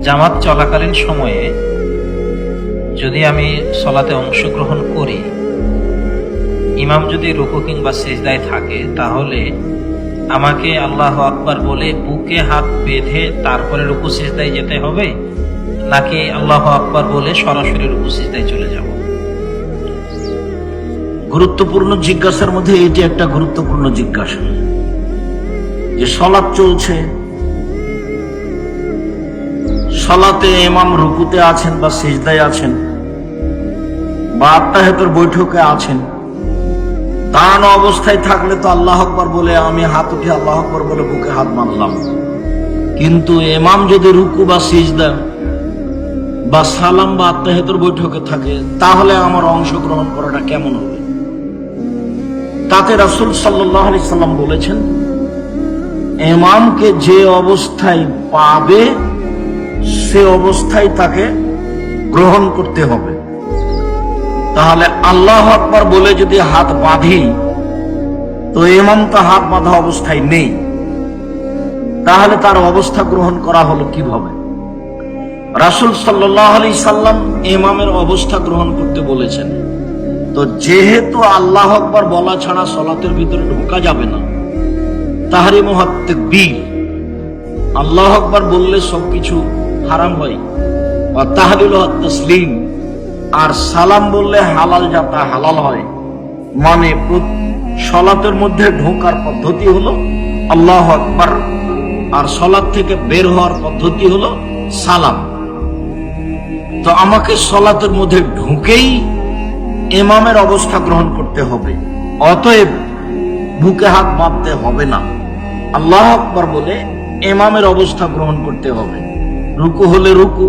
জামাত চলাকালীন সময়ে যদি আমি সলাতে অংশগ্রহণ করি, ইমাম যদি রুকু কিংবা সিজদায় থাকে, তাহলে আমাকে আল্লাহু আকবার বলে বুকে হাত বেঁধে তারপরে রুকু সিজদায় যেতে হবে, নাকি আল্লাহু আকবার বলে সরাসরি রুকু সিজদায় চলে যাব? গুরুত্বপূর্ণ জিজ্ঞাসার মধ্যে এটি একটা গুরুত্বপূর্ণ জিজ্ঞাসা। যে সালাত চলছে, সালাতে ইমাম রুকুতে আছেন বা সিজদায় আছেন বা আত্তাহিয়াতের বৈঠকে আছেন, দাঁড়ানো অবস্থায় থাকলে তো আল্লাহ আকবার বলে আমি হাত উঠে আল্লাহ আকবার বলে বুকে হাত বাঁধলাম। কিন্তু ইমাম যদি রুকু বা সিজদা বা সালাম বা আত্তাহিয়াতের বৈঠকে থাকে, তাহলে আমার অংশগ্রহণ করাটা কেমন হবে? তাতে রাসূল সাল্লাল্লাহু আলাইহি সাল্লাম বলেছেন, ইমামকে যে অবস্থায় পাবে সে অবস্থায় তাকে গ্রহণ করতে হবে। তাহলে আল্লাহু আকবার বলে যদি হাত বাঁধি, তো ইমাম তো হাত বাঁধা অবস্থায় নেই, তাহলে তার অবস্থা গ্রহণ করা হলো কিভাবে? রাসূল সাল্লাল্লাহু আলাইহি সাল্লাম ইমামের অবস্থা গ্রহণ করতে বলেছেন। তো যেহেতু আল্লাহু আকবার বলা ছাড়া সালাতের ভিতরে ঢোকা যাবে না, তাহরিমু তাকবীর, আল্লাহু আকবার বললে সবকিছু হারাম হয়, আর তাহলিলু তাসলিম, আর সালাম বললে হালাল যাতা হালাল হয়। মানে সালাতের মধ্যে ঢোকার পদ্ধতি হলো আল্লাহু আকবার, আর সালাত থেকে বের হওয়ার পদ্ধতি হলো সালাম। তো আমাকে সালাতের মধ্যে ঢুকেই ইমামের অবস্থা গ্রহণ করতে হবে, অতএব বুকে হাত বাঁধতে হবে না, আল্লাহু আকবার বলে ইমামের অবস্থা গ্রহণ করতে হবে। রুকু হলে রুকু,